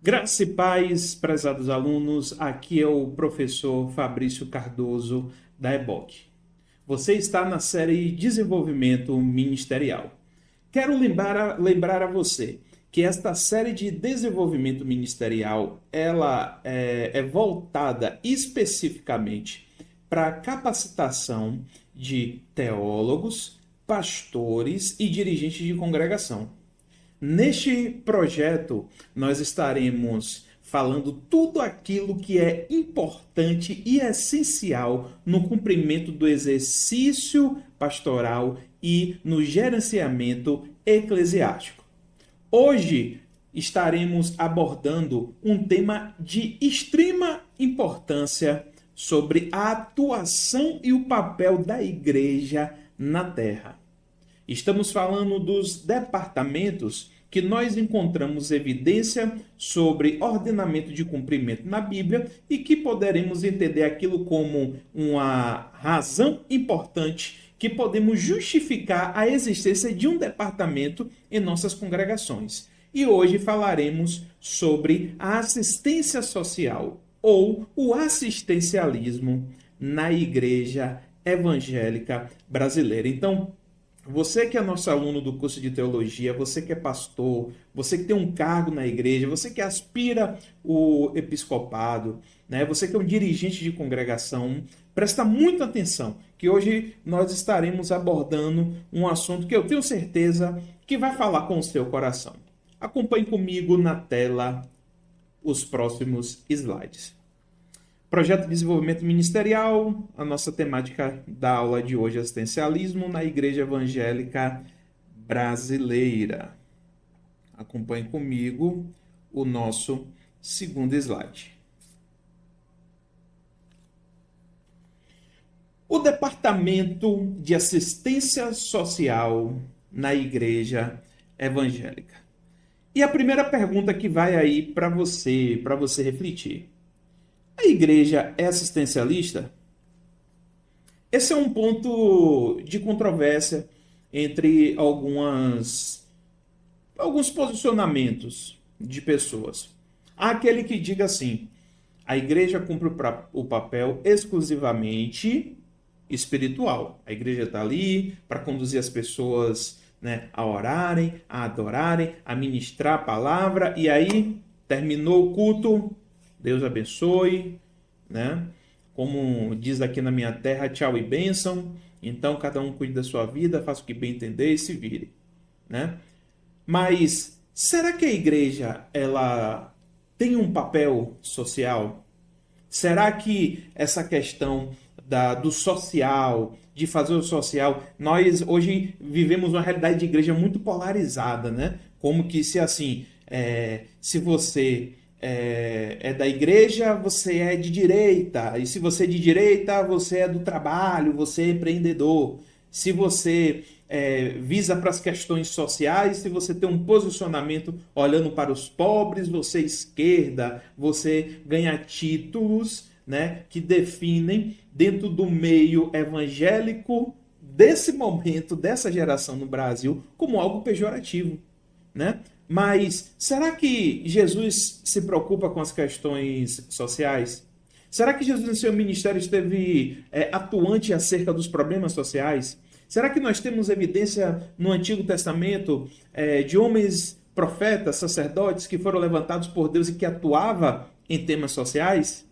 Graça e paz, prezados alunos, aqui é o professor Fabrício Cardoso, da EBOC. Você está na série Desenvolvimento Ministerial. Quero lembrar a você que esta série de desenvolvimento ministerial, ela é voltada especificamente para a capacitação de teólogos, pastores e dirigentes de congregação. Neste projeto, nós estaremos falando tudo aquilo que é importante e essencial no cumprimento do exercício pastoral e no gerenciamento eclesiástico. Hoje estaremos abordando um tema de extrema importância sobre a atuação e o papel da igreja na terra. Estamos falando dos departamentos que nós encontramos evidência sobre ordenamento de cumprimento na Bíblia e que poderemos entender aquilo como uma razão importante que podemos justificar a existência de um departamento em nossas congregações. E hoje falaremos sobre a assistência social ou o assistencialismo na igreja evangélica brasileira. Então, você que é nosso aluno do curso de teologia, você que é pastor, você que tem um cargo na igreja, você que aspira o episcopado, né? Você que é um dirigente de congregação, presta muita atenção, que hoje nós estaremos abordando um assunto que eu tenho certeza que vai falar com o seu coração. Acompanhe comigo na tela os próximos slides. Projeto de desenvolvimento ministerial, a nossa temática da aula de hoje é assistencialismo na Igreja Evangélica Brasileira. Acompanhe comigo o nosso segundo slide. O Departamento de Assistência Social na Igreja Evangélica. E a primeira pergunta que vai aí para você refletir. A igreja é assistencialista? Esse é um ponto de controvérsia entre alguns posicionamentos de pessoas. Há aquele que diga assim, a igreja cumpre o papel exclusivamente espiritual. A igreja está ali para conduzir as pessoas, né, a orarem, a adorarem, a ministrar a palavra, e aí terminou o culto, Deus abençoe, né? Como diz aqui na minha terra, tchau e bênção. Então, cada um cuide da sua vida, faça o que bem entender e se vire, né? Mas, será que a igreja, ela tem um papel social? Será que essa questão do social, de fazer o social, nós hoje vivemos uma realidade de igreja muito polarizada, né? Como que se assim, se você é da igreja, você é de direita. E se você é de direita, você é do trabalho, você é empreendedor. Se você visa para as questões sociais, se você tem um posicionamento olhando para os pobres, você é esquerda, você ganha títulos, né, que definem dentro do meio evangélico desse momento, dessa geração no Brasil, como algo pejorativo, né? Mas será que Jesus se preocupa com as questões sociais? Será que Jesus no seu ministério esteve atuante acerca dos problemas sociais? Será que nós temos evidência no Antigo Testamento de homens, profetas, sacerdotes que foram levantados por Deus e que atuavam em temas sociais?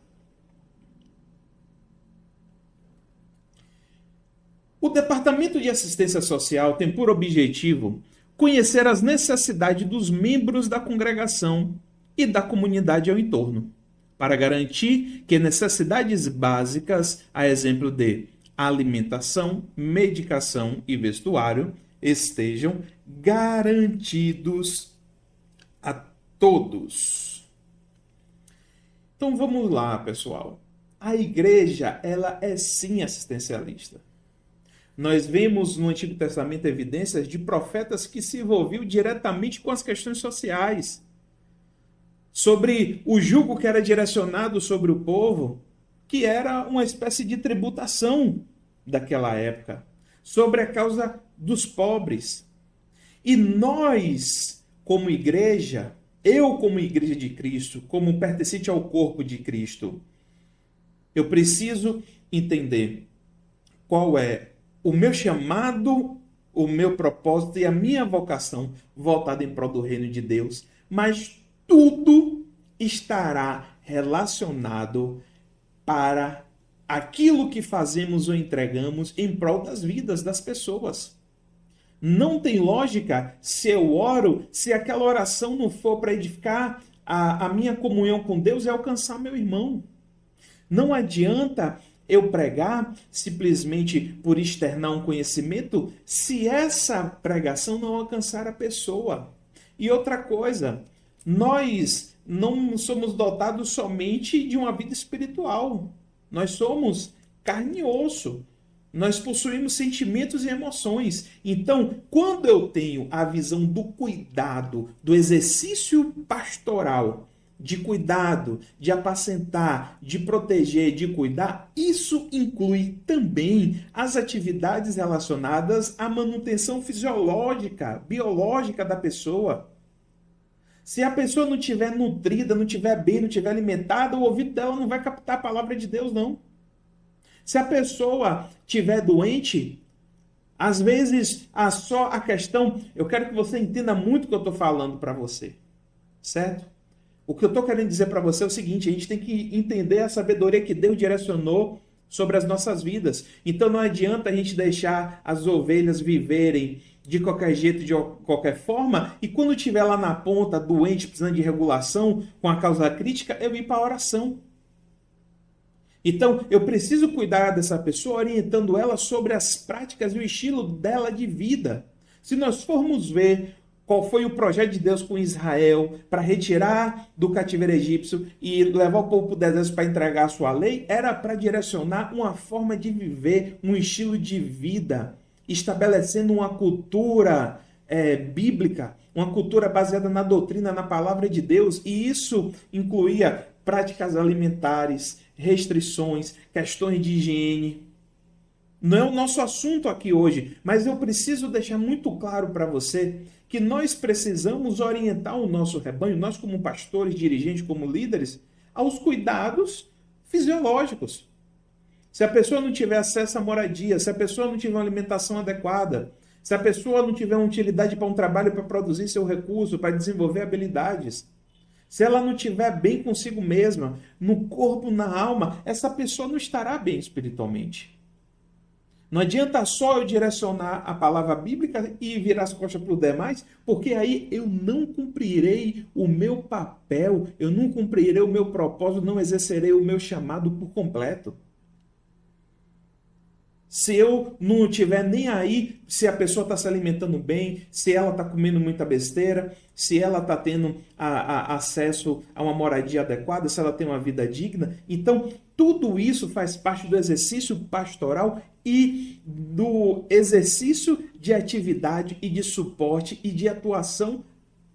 O Departamento de Assistência Social tem por objetivo conhecer as necessidades dos membros da congregação e da comunidade ao entorno, para garantir que necessidades básicas, a exemplo de alimentação, medicação e vestuário, estejam garantidos a todos. Então vamos lá, pessoal. A igreja, ela é sim assistencialista. Nós vemos no Antigo Testamento evidências de profetas que se envolviam diretamente com as questões sociais. Sobre o jugo que era direcionado sobre o povo, que era uma espécie de tributação daquela época. Sobre a causa dos pobres. E nós, como igreja, Eu, como igreja de Cristo, como pertencente ao corpo de Cristo, eu preciso entender qual é o meu chamado, o meu propósito e a minha vocação voltada em prol do reino de Deus. Mas tudo estará relacionado para aquilo que fazemos ou entregamos em prol das vidas das pessoas. Não tem lógica se eu oro, se aquela oração não for para edificar a minha comunhão com Deus e alcançar meu irmão. Não adianta eu pregar simplesmente por externar um conhecimento se essa pregação não alcançar a pessoa. E outra coisa, nós não somos dotados somente de uma vida espiritual. Nós somos carne e osso. Nós possuímos sentimentos e emoções. Então, quando eu tenho a visão do cuidado, do exercício pastoral, de cuidado, de apacentar, de proteger, de cuidar, isso inclui também as atividades relacionadas à manutenção fisiológica, biológica da pessoa. Se a pessoa não estiver nutrida, não estiver bem, não estiver alimentada, o ouvido dela não vai captar a palavra de Deus, não. Se a pessoa estiver doente, às vezes só a questão, eu quero que você entenda muito o que eu estou falando para você, certo? O que eu estou querendo dizer para você é o seguinte, a gente tem que entender a sabedoria que Deus direcionou sobre as nossas vidas. Então não adianta a gente deixar as ovelhas viverem de qualquer jeito, de qualquer forma, e quando estiver lá na ponta, doente, precisando de regulação, com a causa crítica, eu ir para a oração. Então, eu preciso cuidar dessa pessoa, orientando ela sobre as práticas e o estilo dela de vida. Se nós formos ver qual foi o projeto de Deus com Israel para retirar do cativeiro egípcio e levar o povo para o deserto para entregar a sua lei, era para direcionar uma forma de viver, um estilo de vida, estabelecendo uma cultura bíblica, uma cultura baseada na doutrina, na palavra de Deus, e isso incluía práticas alimentares, restrições, questões de higiene. Não é o nosso assunto aqui hoje, mas eu preciso deixar muito claro para você que nós precisamos orientar o nosso rebanho, nós como pastores, dirigentes, como líderes, aos cuidados fisiológicos. Se a pessoa não tiver acesso à moradia, se a pessoa não tiver uma alimentação adequada, se a pessoa não tiver uma utilidade para um trabalho para produzir seu recurso, para desenvolver habilidades, se ela não estiver bem consigo mesma, no corpo, na alma, essa pessoa não estará bem espiritualmente. Não adianta só eu direcionar a palavra bíblica e virar as costas para os demais, porque aí eu não cumprirei o meu papel, eu não cumprirei o meu propósito, não exercerei o meu chamado por completo. Se eu não estiver nem aí, se a pessoa está se alimentando bem, se ela está comendo muita besteira, se ela está tendo acesso a uma moradia adequada, se ela tem uma vida digna, então tudo isso faz parte do exercício pastoral e do exercício de atividade e de suporte e de atuação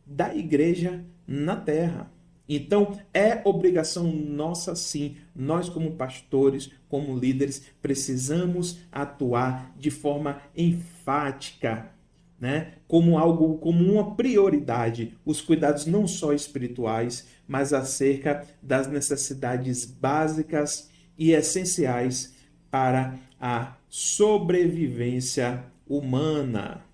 da igreja na terra. Então, é obrigação nossa, sim, nós como pastores, como líderes, precisamos atuar de forma enfática, né? Como algo, como uma prioridade, os cuidados não só espirituais, mas acerca das necessidades básicas e essenciais para a sobrevivência humana.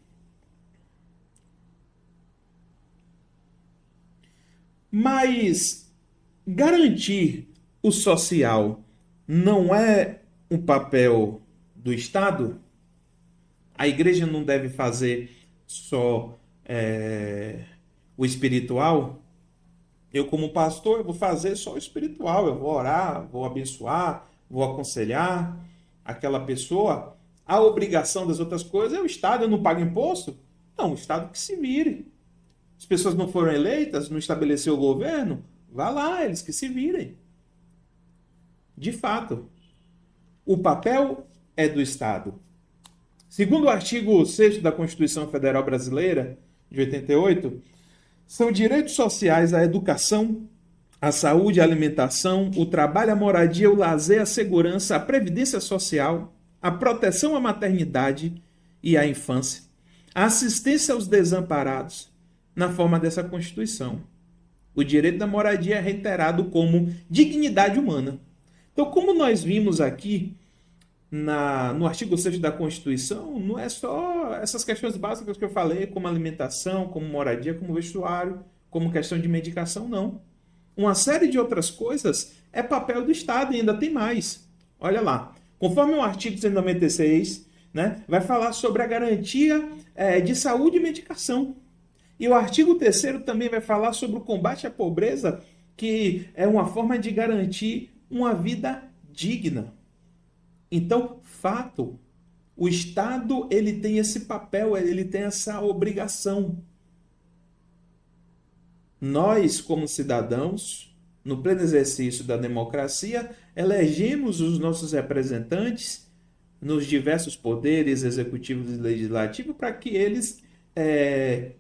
Mas garantir o social não é um papel do Estado? A igreja não deve fazer só o espiritual? Eu, como pastor, eu vou fazer só o espiritual. Eu vou orar, vou abençoar, vou aconselhar aquela pessoa. A obrigação das outras coisas é o Estado. Eu não pago imposto? Não, o Estado que se vire. As pessoas não foram eleitas, não estabeleceu o governo, vá lá, eles que se virem. De fato, o papel é do Estado. Segundo o artigo 6º da Constituição Federal Brasileira, de 88, são direitos sociais a educação, a saúde, a alimentação, o trabalho, a moradia, o lazer, a segurança, a previdência social, a proteção à maternidade e à infância, a assistência aos desamparados, na forma dessa Constituição. O direito da moradia é reiterado como dignidade humana. Então, como nós vimos aqui no artigo 6º da Constituição, não é só essas questões básicas que eu falei, como alimentação, como moradia, como vestuário, como questão de medicação, não. Uma série de outras coisas é papel do Estado e ainda tem mais. Olha lá, conforme o artigo 196, né, vai falar sobre a garantia de saúde e medicação. E o artigo 3º também vai falar sobre o combate à pobreza, que é uma forma de garantir uma vida digna. Então, fato, o Estado ele tem esse papel, ele tem essa obrigação. Nós, como cidadãos, no pleno exercício da democracia, elegemos os nossos representantes nos diversos poderes executivos e legislativos para que eles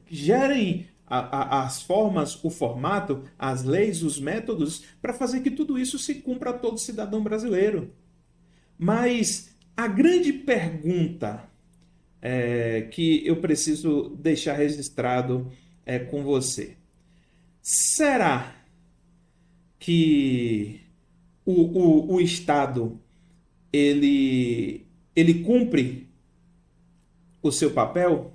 gerem as formas, o formato, as leis, os métodos para fazer que tudo isso se cumpra a todo cidadão brasileiro. Mas a grande pergunta que eu preciso deixar registrado com você. Será que o Estado ele cumpre o seu papel?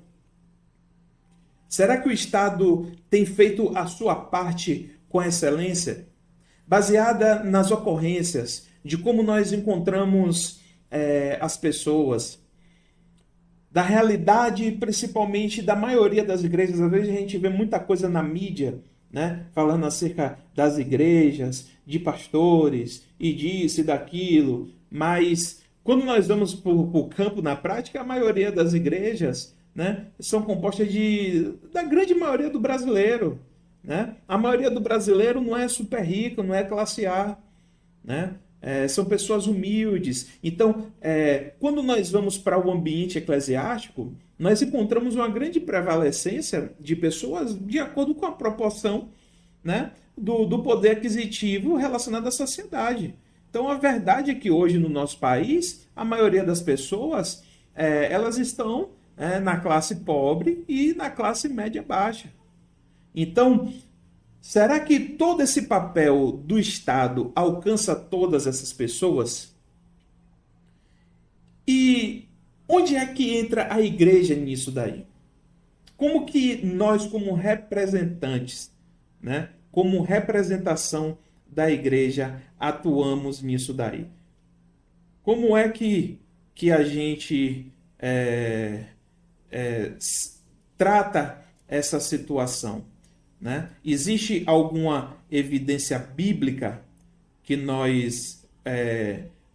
Será que o Estado tem feito a sua parte com excelência? Baseada nas ocorrências de como nós encontramos as pessoas, da realidade, principalmente da maioria das igrejas. Às vezes a gente vê muita coisa na mídia, né, falando acerca das igrejas, de pastores, e disso e daquilo, mas quando nós vamos para o campo na prática, a maioria das igrejas, né, são compostas da grande maioria do brasileiro. Né? A maioria do brasileiro não é super rico, não é classe A, né? São pessoas humildes. Então, quando nós vamos para o ambiente eclesiástico, nós encontramos uma grande prevalecência de pessoas de acordo com a proporção, né, do poder aquisitivo relacionado à sociedade. Então, a verdade é que hoje no nosso país, a maioria das pessoas elas estão na classe pobre e na classe média baixa. Então, será que todo esse papel do Estado alcança todas essas pessoas? E onde é que entra a igreja nisso daí? Como que nós, como representantes, né, como representação da igreja, atuamos nisso daí? Como é que a gente trata essa situação? Né? Existe alguma evidência bíblica que nós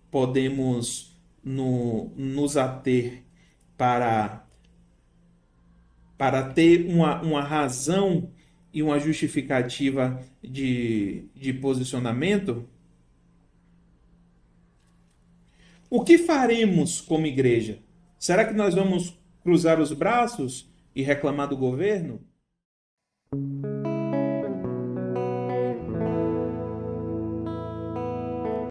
podemos nos ater para ter uma razão e uma justificativa de posicionamento? O que faremos como igreja? Será que nós vamos cruzar os braços e reclamar do governo?